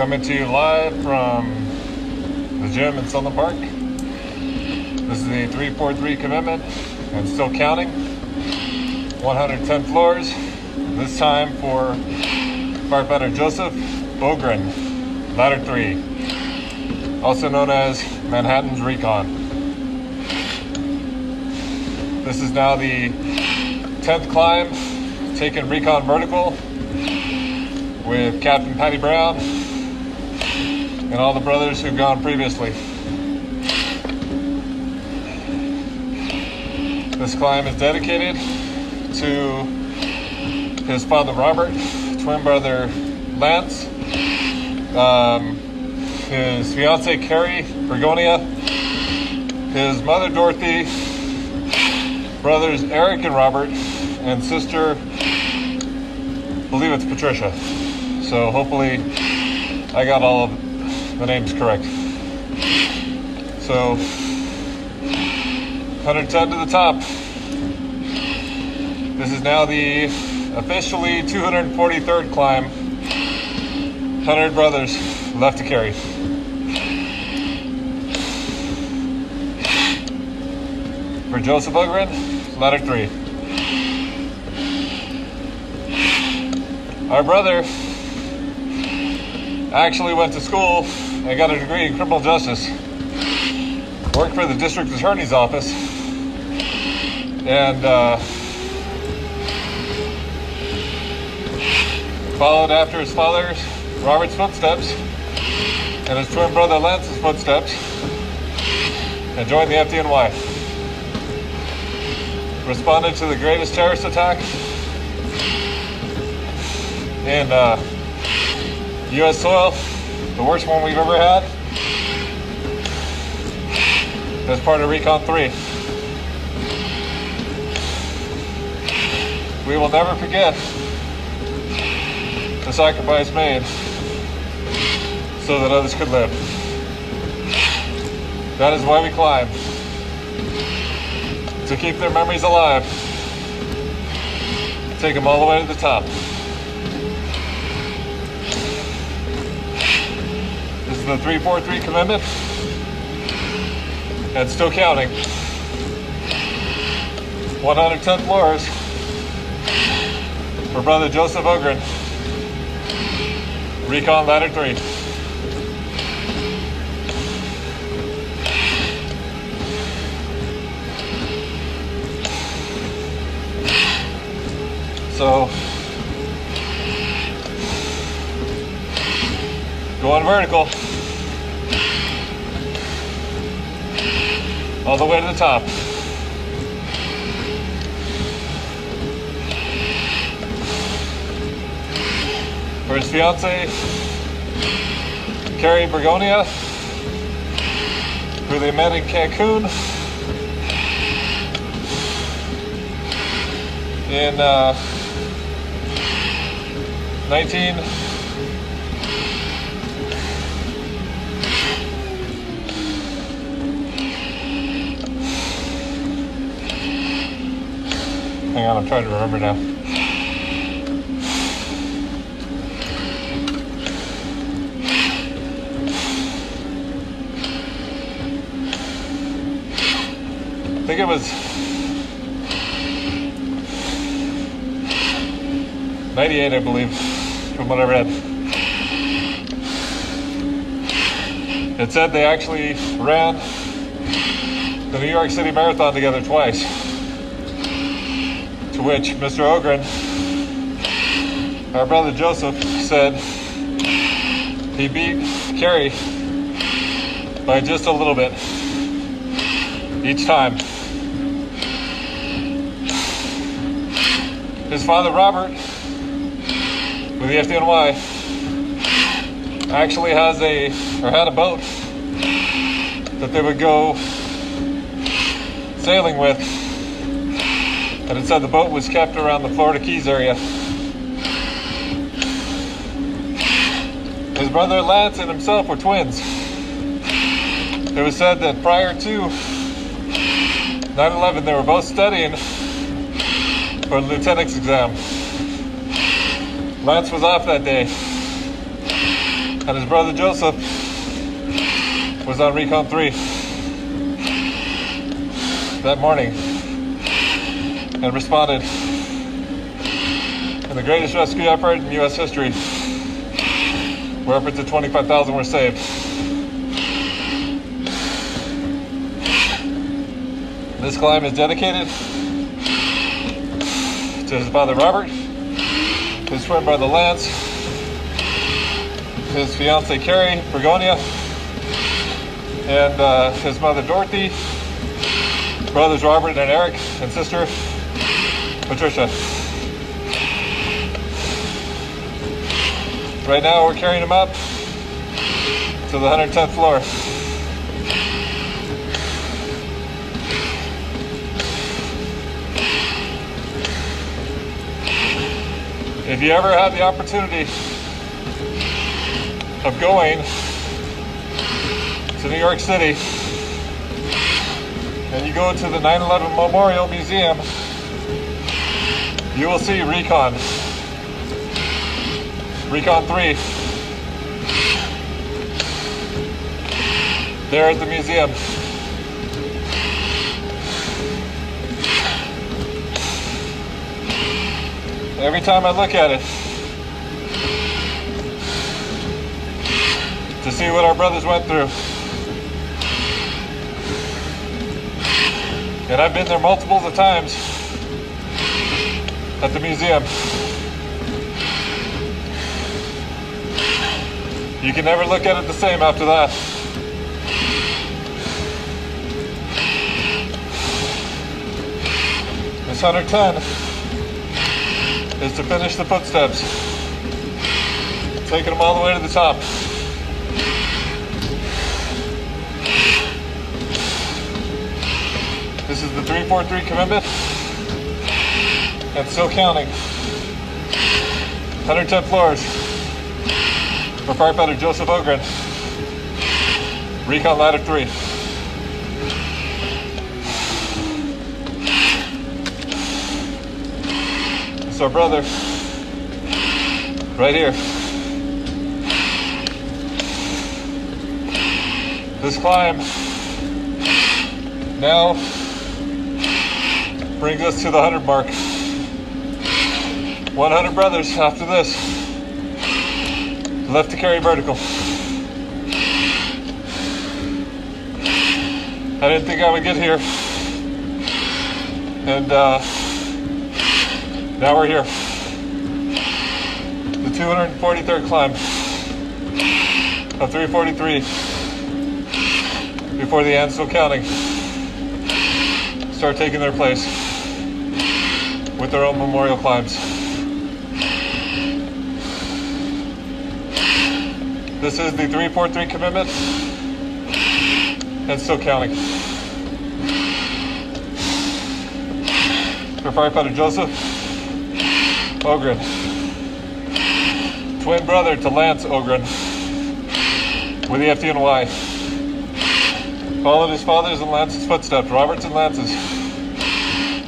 Coming to you live from the gym in Sunland Park. This is the 343 commitment and still counting. 110 floors. This time for firefighter Joseph Ogren, ladder 3, also known as Manhattan's Recon. This is now the 10th climb, taking Recon vertical with Captain Patty Brown and all the brothers who've gone previously. This climb is dedicated to his father Robert, twin brother Lance, his fiance Carrie Bergonia, his mother Dorothy, brothers Eric and Robert, and sister, I believe it's Patricia. So hopefully I got all of the names correct. So 110 to the top. This is now the officially 243rd climb. 100 brothers left to carry. For Joseph Ogren, ladder 3. Our brother actually went to school and got a degree in criminal justice. Worked for the district attorney's office, and followed after his father Robert's footsteps and his twin brother Lance's footsteps, and joined the FDNY. Responded to the greatest terrorist attack in U.S. soil, the worst one we've ever had, as part of Recon 3. We will never forget the sacrifice made so that others could live. That is why we climb, to keep their memories alive, take them all the way to the top. This is the 343 commitment, and still counting. 110 floors for brother Joseph Ogren, Recon ladder 3. So, going vertical all the way to the top. For his fiance, Carrie Bergonia, who they met in Cancun in 19... Hang on, I'm trying to remember now. I think it was 98, I believe, from what I read. It said they actually ran the New York City Marathon together twice, to which Mr. Ogren, our brother Joseph, said he beat Carrie by just a little bit each time. His father Robert, with the FDNY, actually had a boat that they would go sailing with, and it said the boat was kept around the Florida Keys area. His brother Lance and himself were twins. It was said that prior to 9/11 they were both studying for a lieutenant's exam. Lance was off that day. and his brother Joseph was on Recon 3 that morning and responded in the greatest rescue effort in U.S. history, where upwards of 25,000 were saved. This climb is dedicated to his father Robert, his twin brother Lance, his fiancée Carrie Bergonia, and his mother Dorothy, brothers Robert and Eric, and sister Patricia. Right now we're carrying him up to the 110th floor. If you ever had the opportunity of going to New York City and you go to the 9/11 Memorial Museum, you will see Recon 3 there at the museum. Every time I look at it to see what our brothers went through, and I've been there multiples of times at the museum, you can never look at it the same after that. This 110 is to finish the footsteps, taking them all the way to the top. This is the 343 commitment, and still counting. 110 floors for firefighter Joseph Ogren, Recon Ladder 3. It's our brother, right here. This climb now brings us to the 100 mark. 100 brothers after this, left to carry vertical. I didn't think I would get here, and now we're here. The 243rd climb of 343 before the ants, still counting, start taking their place with their own memorial climbs. This is the 343 commitment and still counting. For firefighter Joseph Ogren, twin brother to Lance Ogren with the FDNY. Followed his father's and Lance's footsteps, Robert's and Lance's,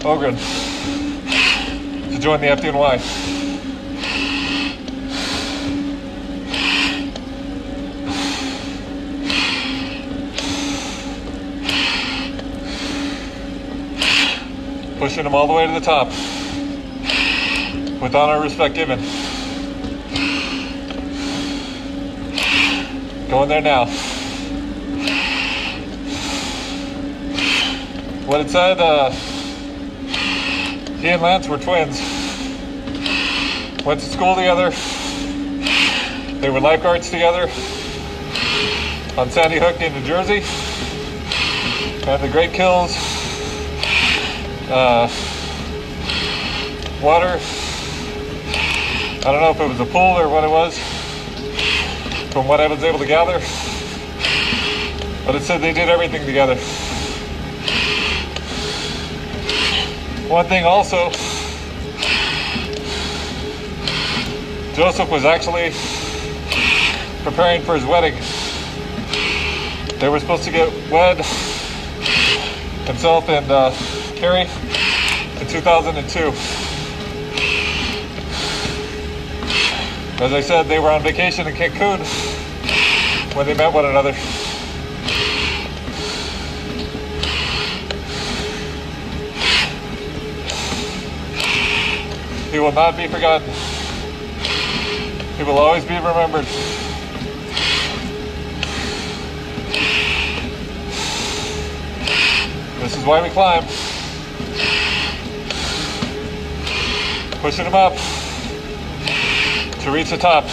Ogren, to join the FDNY. Pushing them all the way to the top, with honor and respect given. Going there now. What it said, he and Lance were twins. Went to school together. They were lifeguards together on Sandy Hook in New Jersey. Had the Great Kills. Water. I don't know if it was a pool or what it was, from what I was able to gather. But it said they did everything together. One thing also, Joseph was actually preparing for his wedding. They were supposed to get wed, himself and Carrie, in 2002. As I said, they were on vacation in Cancun when they met one another. He will not be forgotten. He will always be remembered. This is why we climb. Pushing him up to reach the top.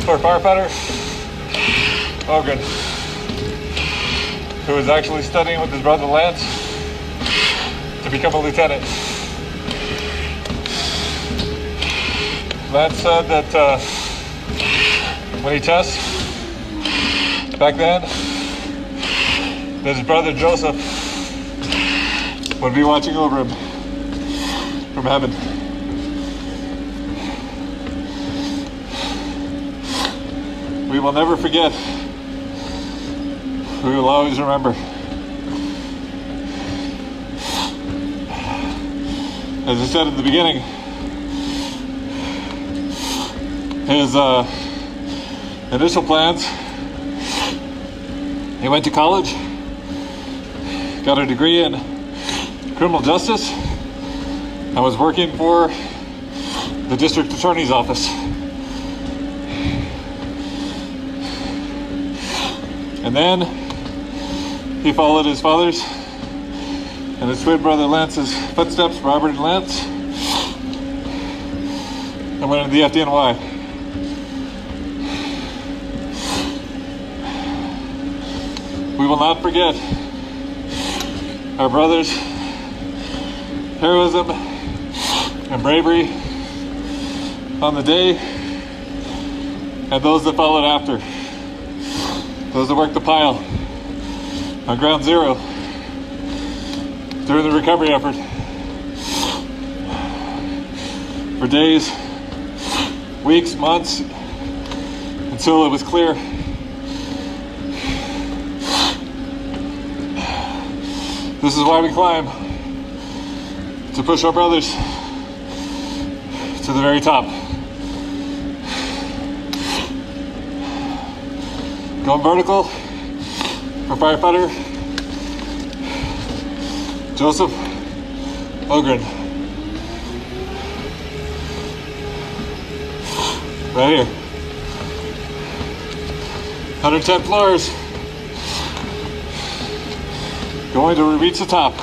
For firefighter Ogren, who is actually studying with his brother Lance to become a lieutenant. Lance said that when he tests back then, that his brother Joseph would be watching over him from heaven. We will never forget. We will always remember. As I said at the beginning, his initial plans, he went to college, got a degree in criminal justice, and was working for the district attorney's office. And then he followed his father's and his twin brother Lance's footsteps, Robert and Lance, and went into the FDNY. We will not forget our brothers' heroism and bravery on the day and those that followed after. Those that worked the pile on ground zero during the recovery effort for days, weeks, months, until it was clear this is why we climb, to push our brothers to the very top. Going vertical for firefighter Joseph Ogren. Right here. 110 floors. Going to reach the top.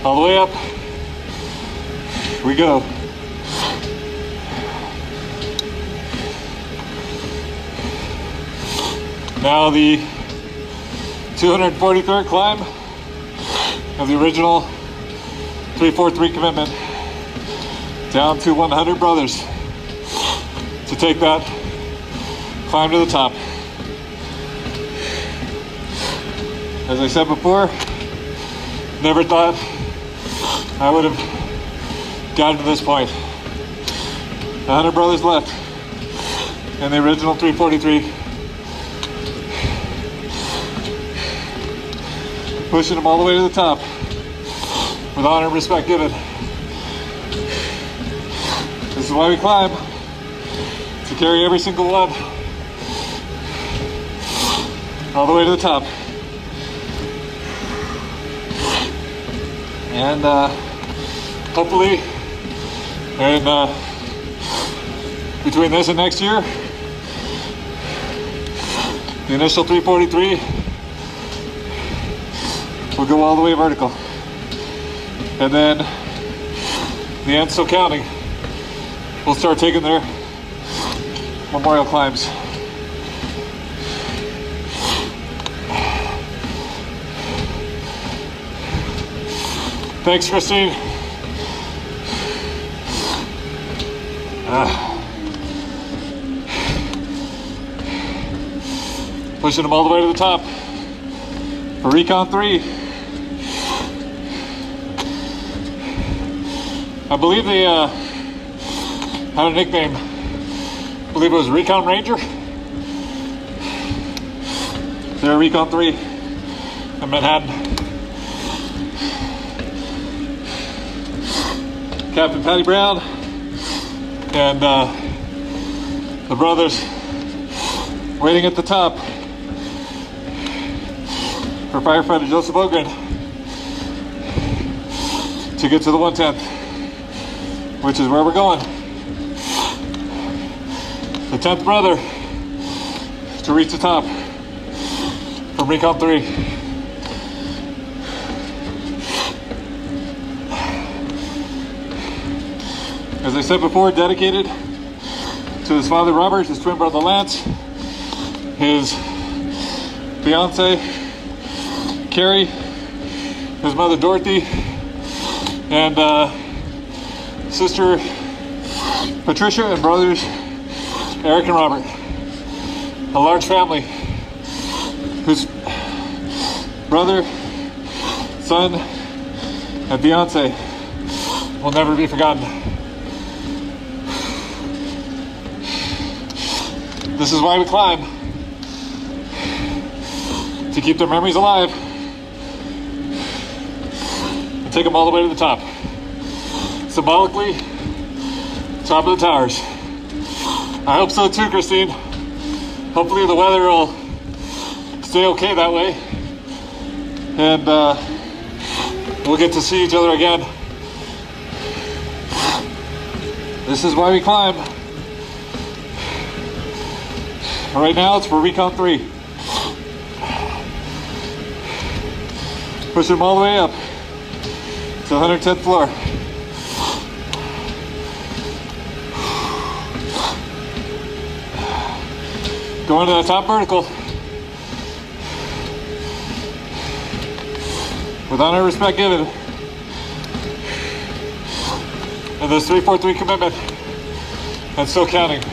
All the way up. We go. Now the 243rd climb of the original 343 commitment, down to 100 brothers to take that climb to the top. As I said before, never thought I would have gotten to this point. 100 brothers left in the original 343. Pushing them all the way to the top with honor and respect given. This is why we climb, to carry every single one all the way to the top. And hopefully, and between this and next year, the initial 343 will go all the way vertical. And then the ants still counting. We'll start taking their memorial climbs. Thanks, Christine. Pushing them all the way to the top for Recon 3. I believe they had a nickname. I believe it was Recon Ranger. They're Recon 3 in Manhattan. Captain Patty Brown and the brothers waiting at the top for firefighter Joseph Ogren to get to the 110th, which is where we're going. The 10th brother to reach the top from Recon 3. As I said before, dedicated to his father Robert, his twin brother Lance, his fiance Carrie, his mother Dorothy, and sister Patricia, and brothers Eric and Robert. A large family whose brother, son, and fiance will never be forgotten. This is why we climb, to keep their memories alive and take them all the way to the top. Symbolically, top of the towers. I hope so too, Christine. Hopefully the weather will stay okay that way, and we'll get to see each other again. This is why we climb. Right now it's for Recon 3. Push them all the way up to the 110th floor. Going to the top vertical. With honor and respect given. And this 343 commitment. And still counting.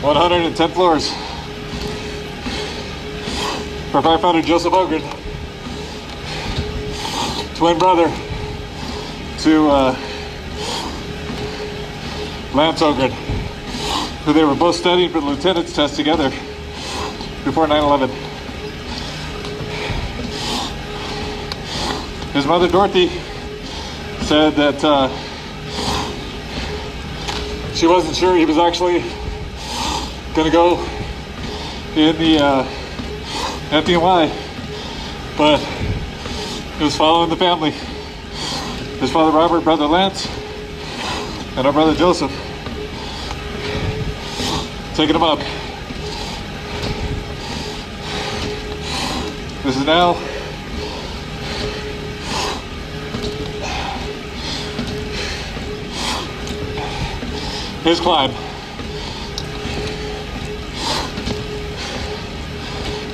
110 floors. For firefighter Joseph Ogren. Twin brother to Lance Ogren, who they were both studying for the lieutenant's test together before 9/11. His mother Dorothy said that she wasn't sure he was actually going to go in the FDNY, but he was following the family. His father Robert, brother Lance, and our brother Joseph, taking him up. This is now his climb.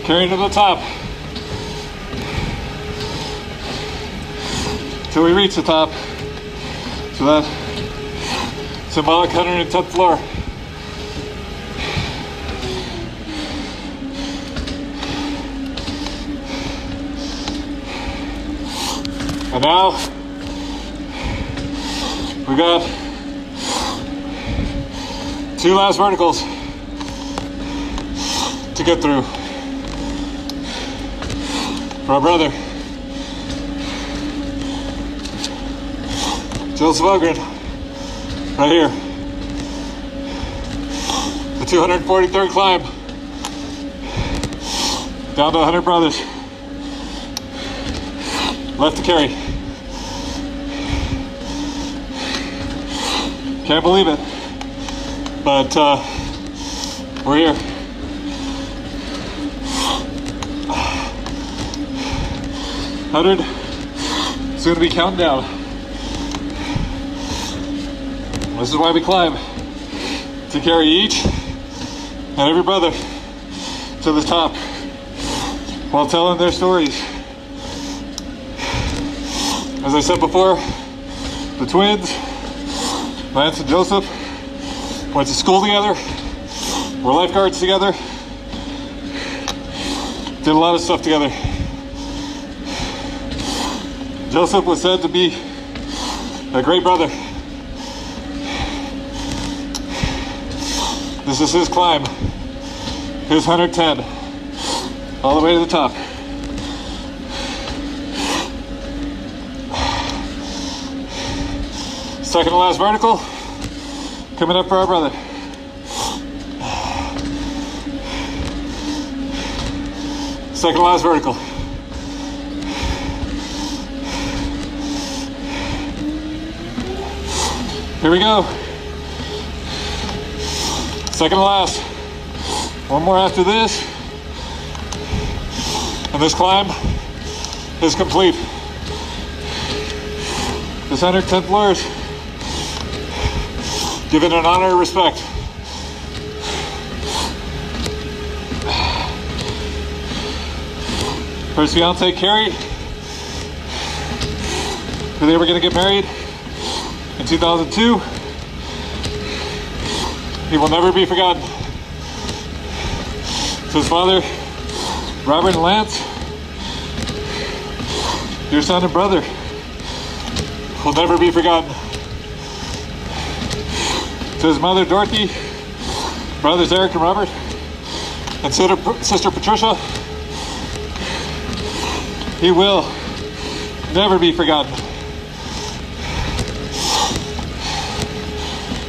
Carrying to the top till we reach the top. So that symbolic 110th floor. And now we got 2 last verticals to get through. For our brother Joseph Ogren, right here. The 243rd climb down to 100 brothers left to carry. Can't believe it, but we're here. $100, soon to be counting down. This is why we climb, to carry each and every brother to the top while telling their stories. As I said before, the twins, Lance and Joseph, went to school together, were lifeguards together, Did a lot of stuff together. Joseph was said to be a great brother. This is his climb, his 110, all the way to the top. Second to last vertical, coming up for our brother. Second to last vertical. Here we go. Second to last. One more after this. And this climb is complete. This 110 floors. Give it an honor and respect. First fiance, Carrie, who they were going to get married in 2002. He will never be forgotten. To his father, Robert and Lance, your son and brother, will never be forgotten. To his mother, Dorothy, brothers Eric and Robert, and sister Patricia, he will never be forgotten.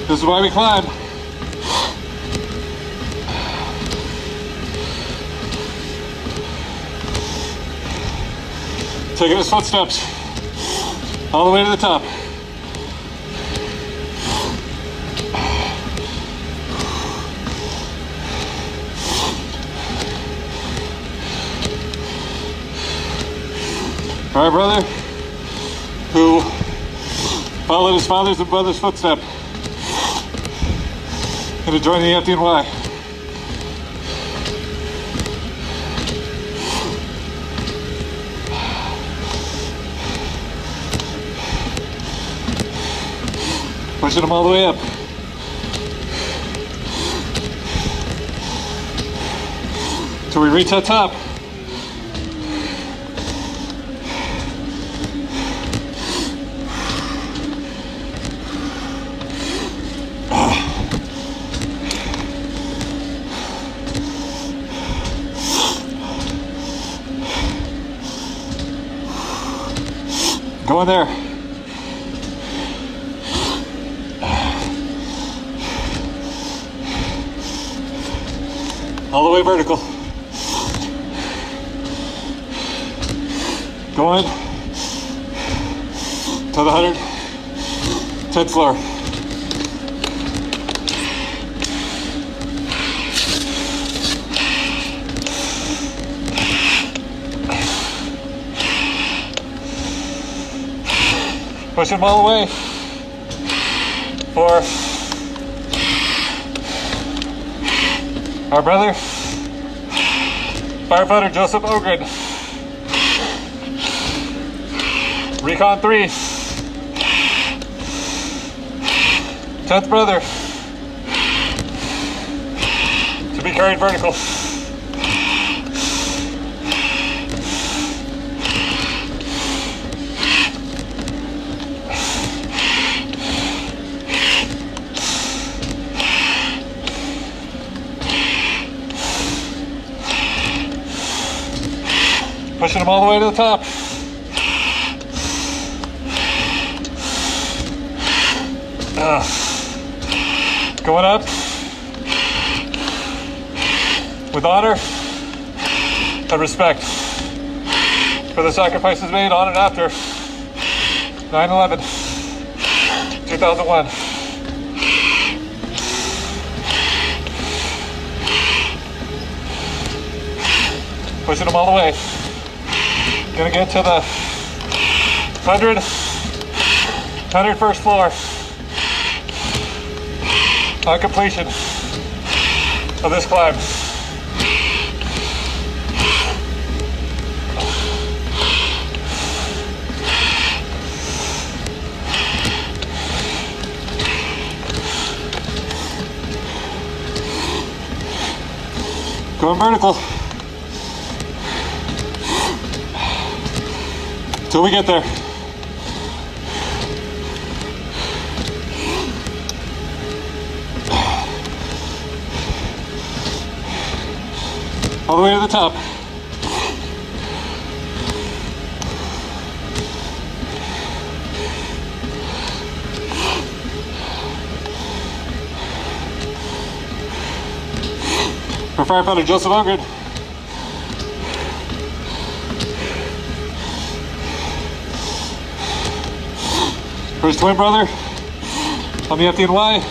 This is why we climb. Taking his footsteps all the way to the top. Our brother, who followed his father's and brother's footstep and to join the FDNY. Pushing them all the way up. Till we reach that top. Go in there. All the way vertical. Going to the 110th floor. Push him all the way for our brother, firefighter Joseph Ogren. Recon 3, 10th brother, to be carried vertical. Pushing them all the way to the top. Going up with honor and respect for the sacrifices made on and after 9/11, 2001. Pushing them all the way. Gonna get to the 101st floor on completion of this climb. Going vertical. till we get there. All the way to the top. For firefighter Joseph Ogren. For his twin brother on the FDNY,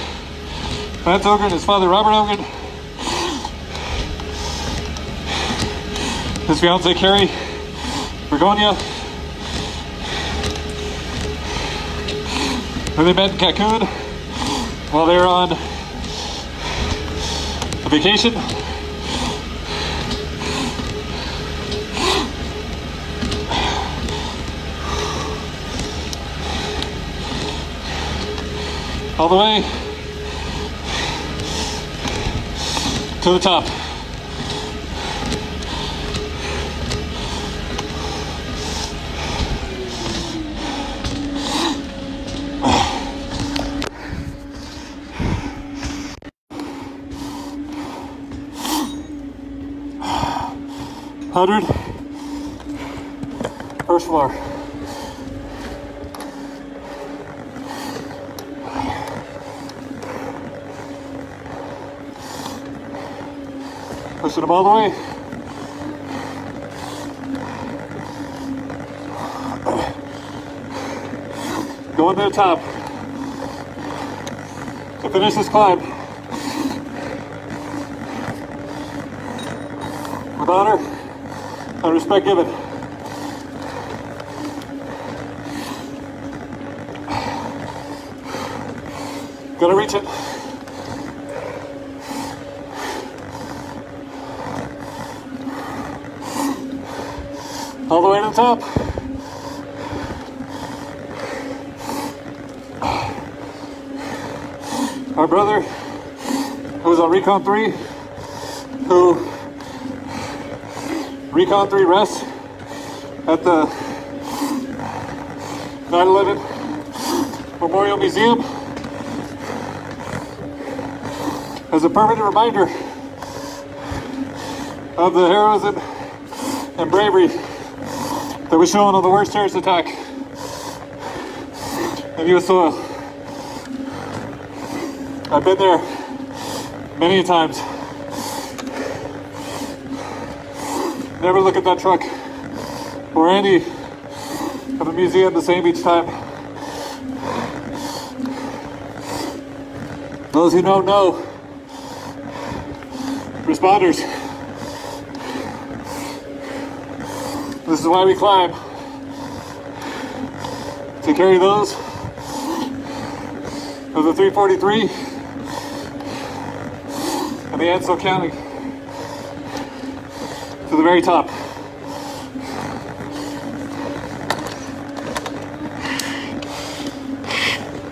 Lance Ogren, his father Robert Ogren, his fiancee Carrie Bergonia, who they met in Cancun while they were on a vacation. All the way to the top. First floor. Pushing them all the way. Going to the top. To finish this climb. With honor and respect given. Gonna reach it. All the way to the top. Our brother, who was on Recon 3, who Recon 3 rests at the 9/11 Memorial Museum as a permanent reminder of the heroism and bravery that was shown on the worst terrorist attack in U.S. soil. I've been there many times. Never look at that truck or any of the museum the same each time. Those who know. Responders. This is why we climb. To carry those of the 343 and the Ansel County to the very top.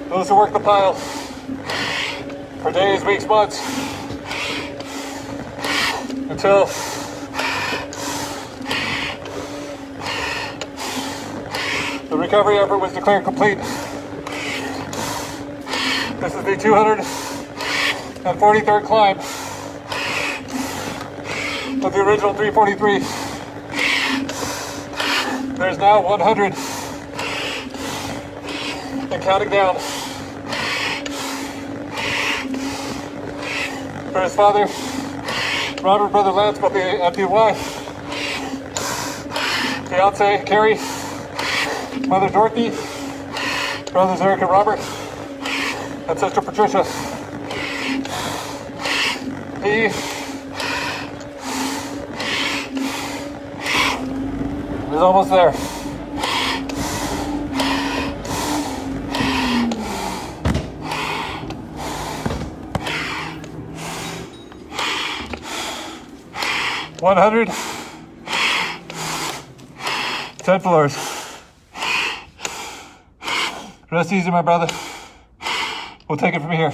Those who work the pile for days, weeks, months, until the recovery effort was declared complete. This is the 243rd climb of the original 343. There's now 100 and counting down. For his father, Robert, brother Lance, but the FDY, fiance Carrie, mother Dorothy, brothers Eric and Robert, and sister Patricia. He is almost there. $110 floors. Rest easy, my brother. We'll take it from here.